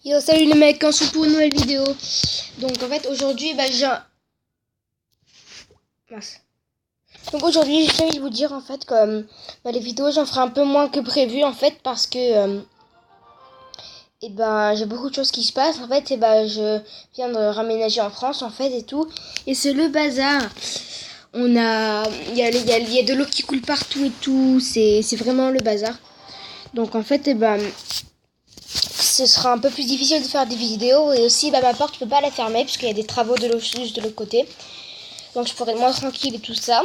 Yo, salut les mecs, on se retrouve pour une nouvelle vidéo. Donc en fait aujourd'hui mince. Donc aujourd'hui j'ai envie de vous dire en fait que les vidéos j'en ferai un peu moins que prévu en fait parce que j'ai beaucoup de choses qui se passent en fait je viens de raménager en France en fait et tout et c'est le bazar. Il y a de l'eau qui coule partout et tout, c'est vraiment le bazar. Donc en fait ce sera un peu plus difficile de faire des vidéos et aussi ma porte je peux pas la fermer parce qu'il y a des travaux de l'eau juste de l'autre côté, donc je pourrais être moins tranquille et tout ça.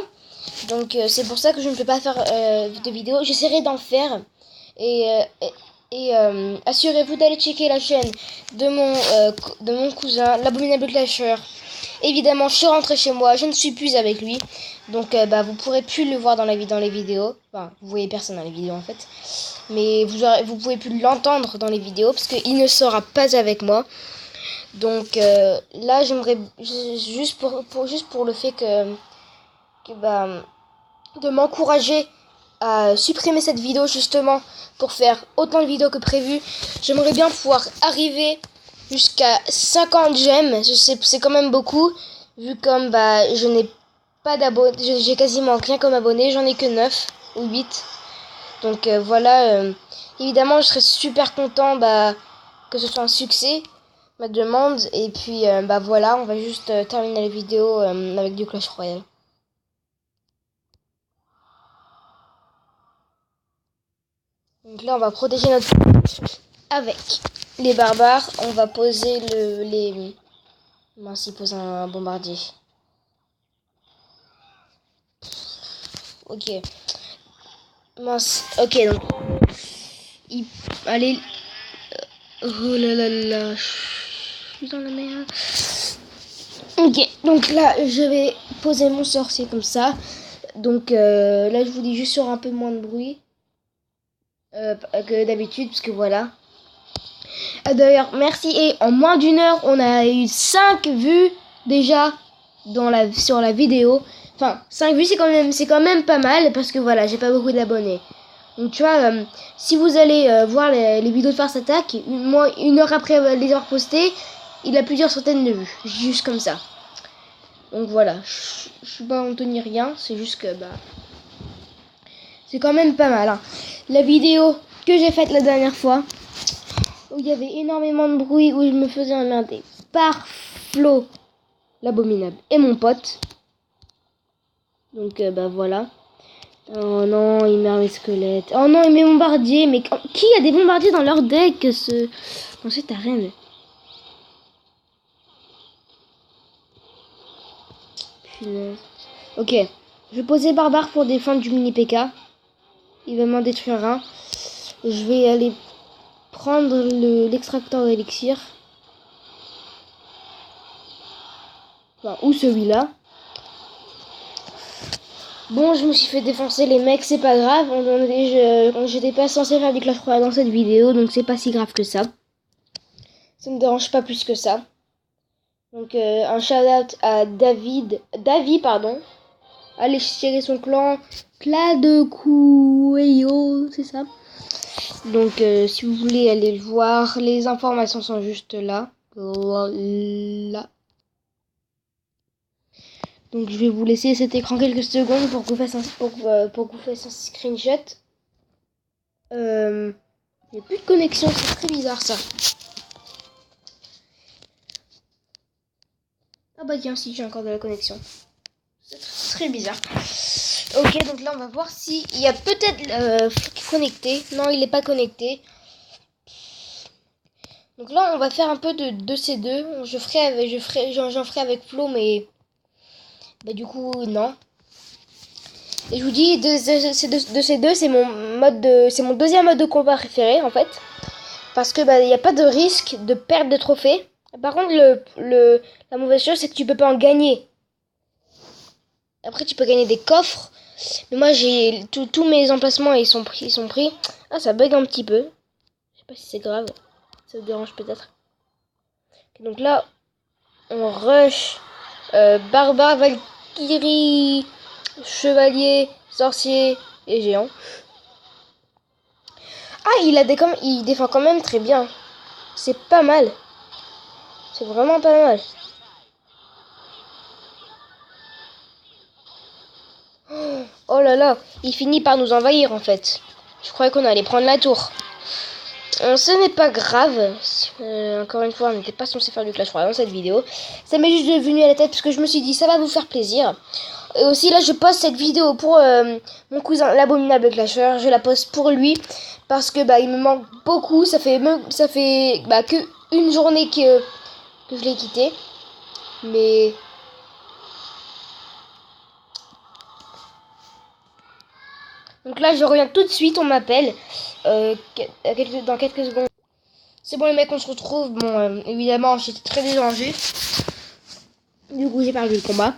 Donc c'est pour ça que je ne peux pas faire de vidéos. J'essaierai d'en faire et assurez-vous d'aller checker la chaîne de mon cousin l'abominable clasher. Évidemment je suis rentrée chez moi, je ne suis plus avec lui, donc vous pourrez plus le voir dans les vidéos. Enfin vous voyez personne dans les vidéos en fait, mais vous pouvez plus l'entendre dans les vidéos parce qu'il ne sera pas avec moi. Donc là j'aimerais juste pour le fait de m'encourager à supprimer cette vidéo justement pour faire autant de vidéos que prévu. J'aimerais bien pouvoir arriver jusqu'à 50 j'aime. C'est quand même beaucoup vu comme je n'ai pas d'abonnés, j'ai quasiment rien comme abonné, j'en ai que 9 ou 8. Donc voilà, évidemment je serais super content que ce soit un succès, ma demande. Et puis voilà, on va juste terminer la vidéo avec du Clash Royale. Donc là on va protéger notre avec les barbares. On va poser mince, il pose un bombardier. Ok. Mince. Ok, donc allez. Oh là là là. Je suis dans la merde. Ok, donc là je vais poser mon sorcier comme ça. Donc là je vous dis juste sur un peu moins de bruit que d'habitude parce que voilà. D'ailleurs merci, et en moins d'une heure on a eu 5 vues déjà sur la vidéo. Enfin 5 vues c'est quand même pas mal parce que voilà, j'ai pas beaucoup d'abonnés. Donc tu vois, si vous allez voir les vidéos de Farce Attack, une heure après les avoir postées, il a plusieurs centaines de vues, juste comme ça. Donc voilà, je suis pas honteux ni rien, c'est juste que c'est quand même pas mal. Hein. La vidéo que j'ai faite la dernière fois, où il y avait énormément de bruit, où je me faisais emmerder par Flo, l'abominable, et mon pote. Donc voilà. Oh non, il met mes squelettes. Oh non, il met bombardier. Mais qui a des bombardiers dans leur deck dans cette arène? Punaise. Ok, je vais poser barbare pour défendre du mini PK. Il va m'en détruire un. Je vais aller prendre l'extracteur d'élixir. Enfin, ou celui-là. Bon, je me suis fait défoncer les mecs, c'est pas grave. J'étais pas censé faire des Clash Royale dans cette vidéo, donc c'est pas si grave que ça. Ça me dérange pas plus que ça. Donc un shout-out à David, pardon. Allez checker son clan, Cladecueyo, c'est ça. Donc si vous voulez aller le voir, les informations sont juste là. Là. Donc je vais vous laisser cet écran quelques secondes pour que vous fassiez un screenshot. Il n'y a plus de connexion, c'est très bizarre ça. Ah bah tiens, si, j'ai encore de la connexion. C'est très bizarre. Ok, donc là on va voir s'il y a peut-être connecté. Non, il n'est pas connecté. Donc là on va faire un peu de ces deux. J'en ferai avec Flo, mais du coup non. Et je vous dis, de ces deux, c'est mon deuxième mode de combat préféré en fait, parce que il n'y a pas de risque de perte de trophées. Par contre, la mauvaise chose, c'est que tu peux pas en gagner. Après, tu peux gagner des coffres, mais moi j'ai tous mes emplacements ils sont pris. Ah, ça bug un petit peu. Je sais pas si c'est grave. Ça vous dérange peut-être. Donc là, on rush barbare, valkyrie, chevalier, sorcier et géant. Ah, il défend quand même très bien. C'est pas mal. C'est vraiment pas mal. Oh là là, il finit par nous envahir en fait. Je croyais qu'on allait prendre la tour. Ce n'est pas grave. Encore une fois, on n'était pas censé faire du Clash Royale dans cette vidéo. Ça m'est juste venu à la tête parce que je me suis dit ça va vous faire plaisir. Et aussi là, je poste cette vidéo pour mon cousin, l'abominable Clasher. Je la poste pour lui parce que il me manque beaucoup. Ça fait que une journée que je l'ai quitté. Mais donc là, je reviens tout de suite. On m'appelle dans quelques secondes. C'est bon les mecs, on se retrouve. Bon, évidemment, j'étais très dérangé. Du coup, j'ai perdu le combat.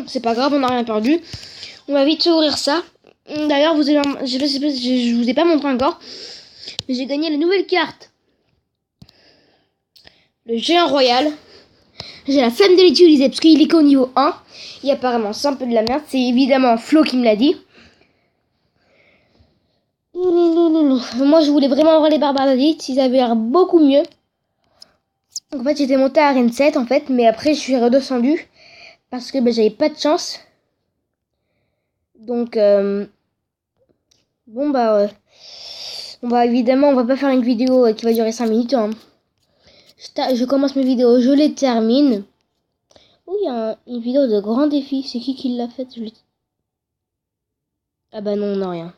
C'est pas grave, on n'a rien perdu. On va vite ouvrir ça. D'ailleurs, je vous ai pas montré encore, mais j'ai gagné la nouvelle carte. Le géant royal. J'ai la flemme de l'utiliser parce qu'il est qu'au niveau 1. Et apparemment, c'est un peu de la merde. C'est évidemment Flo qui me l'a dit. Moi, je voulais vraiment avoir les barbares d'élite. Ils avaient l'air beaucoup mieux. Donc, en fait, j'étais montée à Arène 7, en fait. Mais après, je suis redescendue. Parce que j'avais pas de chance. Donc, évidemment, on va pas faire une vidéo qui va durer 5 minutes. Hein. Je commence mes vidéos, je les termine. Oh, il y a une vidéo de grand défi. C'est qui l'a faite? Ah bah non, on n'a rien.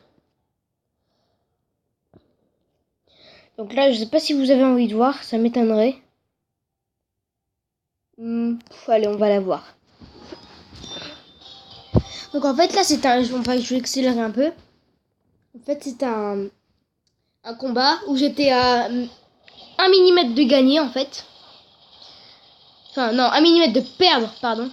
Donc là, je sais pas si vous avez envie de voir, ça m'étonnerait. Allez, on va la voir. Donc en fait, là, je vais accélérer un peu. En fait, c'est un combat où j'étais à 1 millimètre de gagner, en fait. Enfin, non, 1 millimètre de perdre, pardon.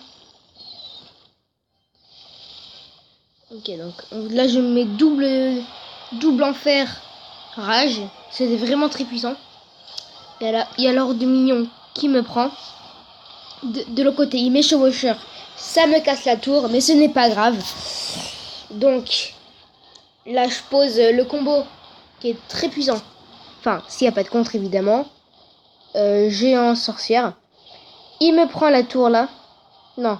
Ok, donc là, je mets double enfer rage. C'était vraiment très puissant. Et là, il y a l'ordre du mignon qui me prend. De l'autre côté, il met chevaucheur. Ça me casse la tour, mais ce n'est pas grave. Donc, là, je pose le combo qui est très puissant. Enfin, s'il n'y a pas de contre, évidemment. Géant sorcière. Il me prend la tour, là. Non.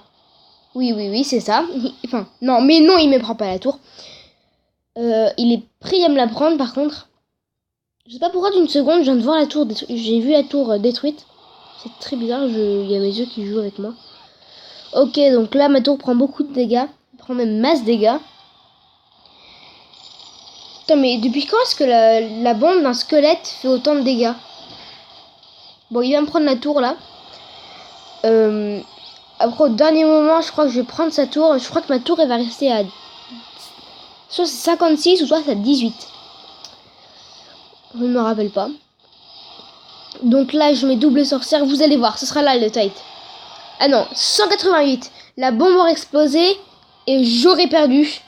Oui, c'est ça. Enfin, non, mais non, il me prend pas la tour. Il est prêt à me la prendre, par contre. Je sais pas pourquoi d'une seconde, je viens de voir la tour. J'ai vu la tour détruite. C'est très bizarre, il y a mes yeux qui jouent avec moi. Ok, donc là, ma tour prend beaucoup de dégâts. Elle prend même masse dégâts. Putain, mais depuis quand est-ce que la bombe d'un squelette fait autant de dégâts? Bon, il va me prendre la tour, là. Après, au dernier moment, je crois que je vais prendre sa tour. Je crois que ma tour, elle va rester à... soit 56 ou soit à 18. Je ne me rappelle pas. Donc là, je mets double sorcière. Vous allez voir, ce sera là le tight. Ah non, 188. La bombe aurait explosé et j'aurais perdu.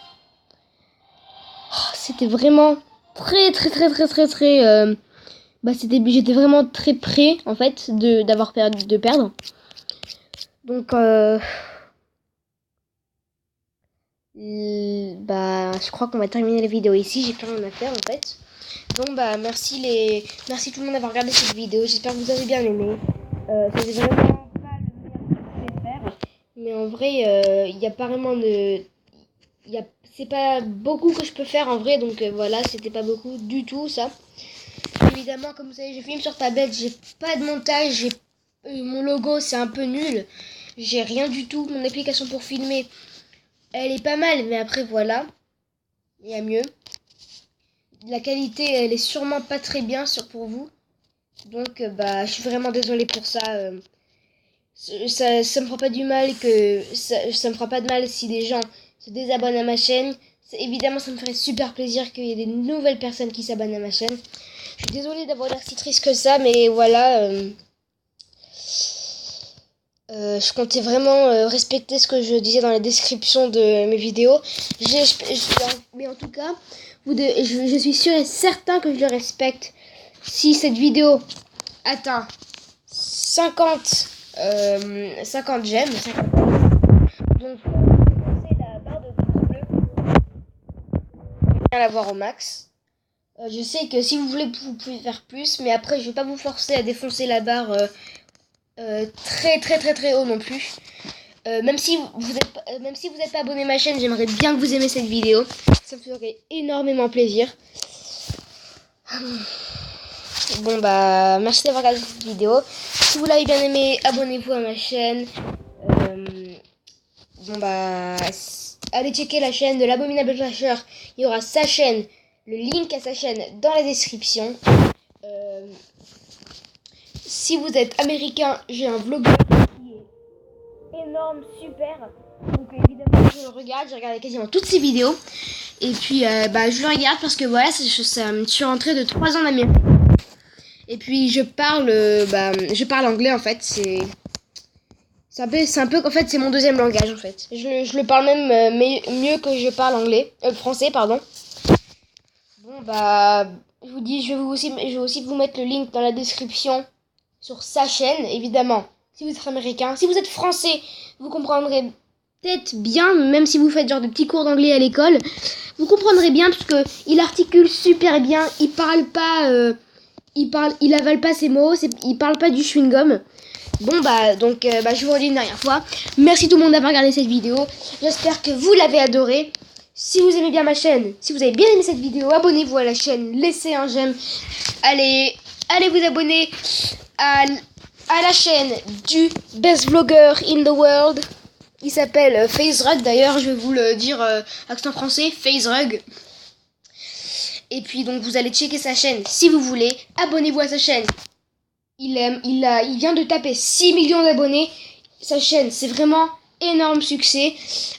Oh, c'était vraiment très... j'étais vraiment très près, en fait, de perdre. Donc, je crois qu'on va terminer la vidéo ici. J'ai plus rien à faire, en fait. Donc, merci tout le monde d'avoir regardé cette vidéo. J'espère que vous avez bien aimé. C'était vraiment pas le meilleur que je pouvais faire. Mais en vrai, il y a pas vraiment de... C'est pas beaucoup que je peux faire en vrai. Donc, voilà, c'était pas beaucoup du tout, ça. Évidemment, comme vous savez, je filme sur tablette. J'ai pas de montage. Mon logo, c'est un peu nul. J'ai rien du tout. Mon application pour filmer, elle est pas mal. Mais après, voilà. Il y a mieux. La qualité, elle est sûrement pas très bien pour vous. Donc, je suis vraiment désolée pour ça. Ça me fera pas du mal ça me fera pas de mal si des gens se désabonnent à ma chaîne. Évidemment, ça me ferait super plaisir qu'il y ait des nouvelles personnes qui s'abonnent à ma chaîne. Je suis désolée d'avoir l'air si triste que ça, mais voilà. Je comptais vraiment respecter ce que je disais dans la description de mes vidéos. Mais en tout cas, je suis sûre et certain que je le respecte. Si cette vidéo atteint 50 j'aime, donc pensez la barre de pouce bleu, bien la voir au max. Je sais que si vous voulez, vous pouvez faire plus, mais après, je vais pas vous forcer à défoncer la barre très très très très haut non plus. Même si vous êtes pas abonné à ma chaîne, j'aimerais bien que vous aimez cette vidéo. Ça me ferait énormément plaisir. Bon bah, merci d'avoir regardé cette vidéo. Si vous l'avez bien aimé, abonnez-vous à ma chaîne. Bon bah, allez checker la chaîne de l'Abominable Clasher. Il y aura sa chaîne, le link à sa chaîne dans la description. Si vous êtes américain, j'ai un vlogueur qui est énorme, super. Donc évidemment je le regarde, j'ai regardé quasiment toutes ses vidéos. Et puis bah je le regarde parce que voilà, je suis rentrée de 3 ans d'Amérique. Et puis je parle anglais en fait, c'est un peu en fait c'est mon deuxième langage en fait. Je le parle même mieux que je parle français pardon. Bon bah je vous dis je vais aussi vous mettre le link dans la description sur sa chaîne évidemment. Si vous êtes américain, si vous êtes français, vous comprendrez peut-être bien, même si vous faites genre des petits cours d'anglais à l'école, vous comprendrez bien parce que il articule super bien, il parle pas il avale pas ses mots, il parle pas du chewing-gum. Bon bah donc je vous redis une dernière fois. Merci tout le monde d'avoir regardé cette vidéo. J'espère que vous l'avez adoré. Si vous aimez bien ma chaîne, si vous avez bien aimé cette vidéo, abonnez-vous à la chaîne, laissez un j'aime. Allez vous abonner à la chaîne du best vlogger in the world. Il s'appelle FaZe d'ailleurs, je vais vous le dire accent français, FaZe. Et puis donc vous allez checker sa chaîne si vous voulez. Abonnez-vous à sa chaîne. Il vient de taper 6 millions d'abonnés. Sa chaîne, c'est vraiment énorme succès.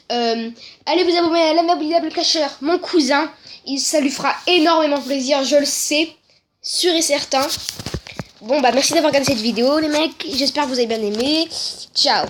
Allez vous abonner à l'Abominable Clasher, mon cousin. Ça lui fera énormément plaisir, je le sais. Sûr et certain. Bon bah merci d'avoir regardé cette vidéo les mecs. J'espère que vous avez bien aimé. Ciao.